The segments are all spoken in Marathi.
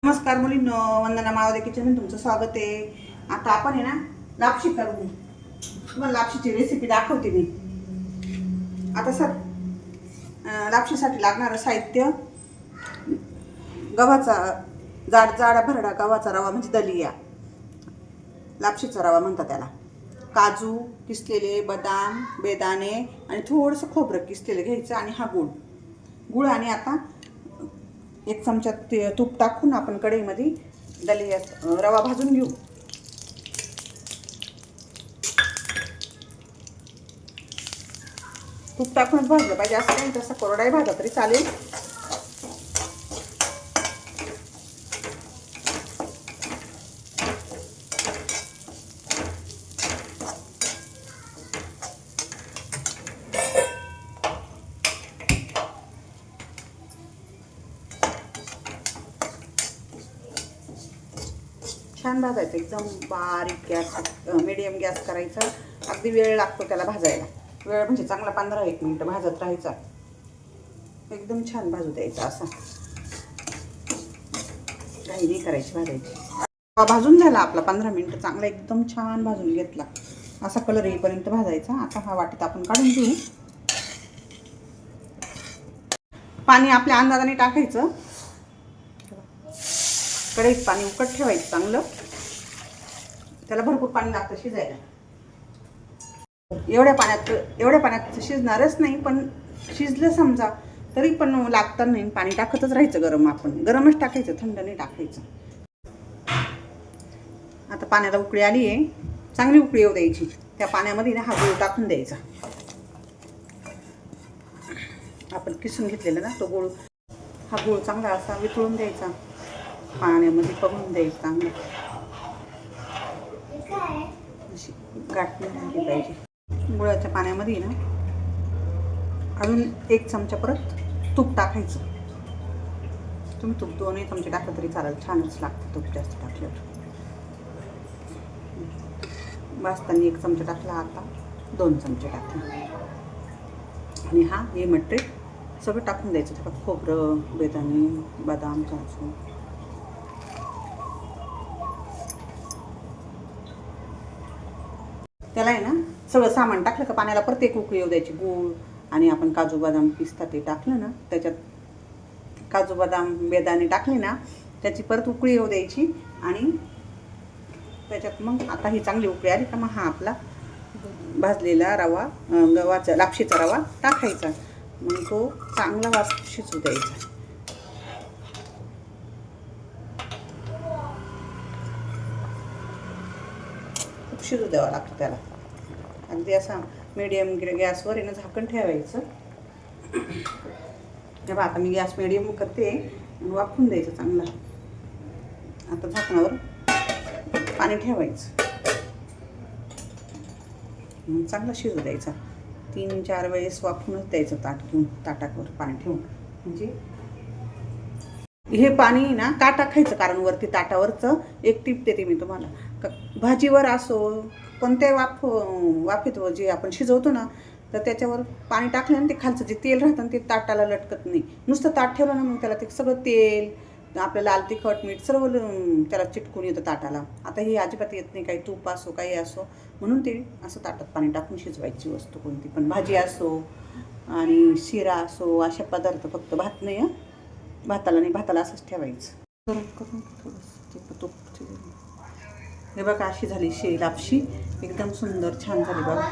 नमस्कार मुलींनो, वंदना माळवदे किचनमध्ये तुमचं स्वागत आहे. आता आपण आहे ना लापशी करू. तुम्हाला लापशीची रेसिपी दाखवते मी. आता सर लापशीसाठी लागणारं साहित्य: गव्हाचा जाड भरडा गव्हाचा रवा म्हणजे दलिया, लापशीचा रवा म्हणतात त्याला. काजू किसलेले, बदाम, बेदाणे आणि थोडंसं खोबरं किसलेलं घ्यायचं. आणि हा गुळ आणि आता 1 चमचा तूप टाकून आपण कढईमध्ये दलिया रवा भाजून घेऊ. तूप टाकूनच भाजलं पाहिजे, असं काही तसं कोरडाही भाजला तरी चालेल. छान भाजायचं, एकदम बारीक गॅस, मीडियम गॅस करायचा. अगदी वेळ लागतो त्याला भाजायला. वेळ म्हणजे चांगला 15-1 मिनिटं भाजत राहायचा. एकदम छान भाजू द्यायचा. असा काही नाही करायची, भाजायची. भाजून झाला आपला 15 मिनिटं चांगला एकदम छान भाजून घेतला. असा कलर येईपर्यंत भाजायचा. आता हा वाटीत आपण काढून घेऊ. पाणी आपल्या अंदाजाने टाकायचं. कढईत पाणी उकळत ठेवायचं चांगलं. त्याला भरपूर पाणी लागतं शिजायला. एवढ्या पाण्यात शिजणारच नाही, पण शिजलं समजा तरी पण लागतं नाही. पाणी टाकतच राहायचं. आपण गरमच टाकायचं, थंड नाही टाकायचं. आता पाण्याला उकळी आली आहे, चांगली उकळी येऊ द्यायची. त्या पाण्यामध्ये ना हा गूळ टाकून द्यायचा. आपण किसून घेतलेला ना तो गूळ, हा गूळ चांगला असा वितळून द्यायचा. पाण्यामध्ये पगळून द्यायचं चांगलं. अशी गाठ नाही राहिली पाहिजे. गुळाच्या पाण्यामध्ये ना अजून 1 चमचा परत तूप टाकायचं. तुम्ही तूप 2 चमचे टाकलं तरी चालेल, छानच लागतं तूप जास्त टाकल्यावर. भाजताना 1 चमचा टाकला, आता 2 चमचे टाकले. आणि हे मटेरियल सगळं टाकून द्यायचं. त्यात खोबरं, बेदाणे, बदाम, काजू. त्याला आहे ना सगळं सामान टाकलं का पाण्याला परत 1 उकळी येऊ द्यायची. गूळ आणि आपण काजू बदाम पिस्ता ते टाकलं ना, त्याच्यात काजू बदाम बेदाणे टाकले ना, त्याची परत उकळी येऊ द्यायची. आणि त्याच्यात मग आता ही चांगली उकळी आली का मग हा आपला भाजलेला रवा, गव्हाचा लापशीचा रवा टाकायचा. मग तो चांगला शिजू द्यायचा. शिजू द्यावा लागतो त्याला. अगदी असा मीडियम गॅसवर आहे ना झाकण ठेवायचं. तेव्हा आता मी गॅस मीडियम करते आणि वाफवून द्यायचं चांगलं. आता झाकणावर पाणी ठेवायचं. मग चांगला शिजू द्यायचा. 3-4 वेळेस वाफवूनच द्यायचं. ताटावर पाणी ठेवून. म्हणजे हे पाणी ना का टाकायचं, कारण वरती ताटावरचं एक टीप देते मी तुम्हाला. भाजीवर असो कोणत्याही वाफेत जे आपण शिजवतो ना, तर त्याच्यावर पाणी टाकलं ना, ते खालचं जे तेल राहतं ना ते ताटाला लटकत नाही. नुसतं ताट ठेवलं ना, मग त्याला ते सगळं तेल, आपलं लाल तिखट मीठ सर्व त्याला चिटकून येतं ताटाला. आता हे अजिबात येत नाही, काही तूप असो काही असो. म्हणून ते असं ताटात पाणी टाकून शिजवायची वस्तू कोणती पण, भाजी असो आणि शिरा असो, अशा पदार्थ. फक्त भात नाही, भाताला नाही, भाताला असंच ठेवायचं. करून थोडंसं तूप. हे बघा अशी झाली लापशी. एकदम सुंदर छान झाली बघा.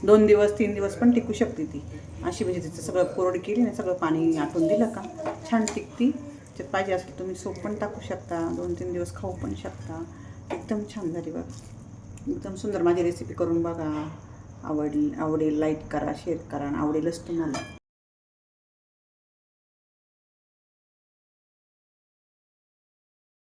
2 दिवस 3 दिवस पण टिकू शकते ती अशी. म्हणजे तिचं सगळं कोरडी केली ना, सगळं पाणी आटून दिलं का छान टिकती. त्याच्यात पाहिजे असेल तुम्ही सूप पण टाकू शकता. 2-3 दिवस खाऊ पण शकता. एकदम छान झाली बघा, एकदम सुंदर. माझी रेसिपी करून बघा. आवडेल, लाईक करा, शेअर करा आणि आवडेलच तुम्हाला.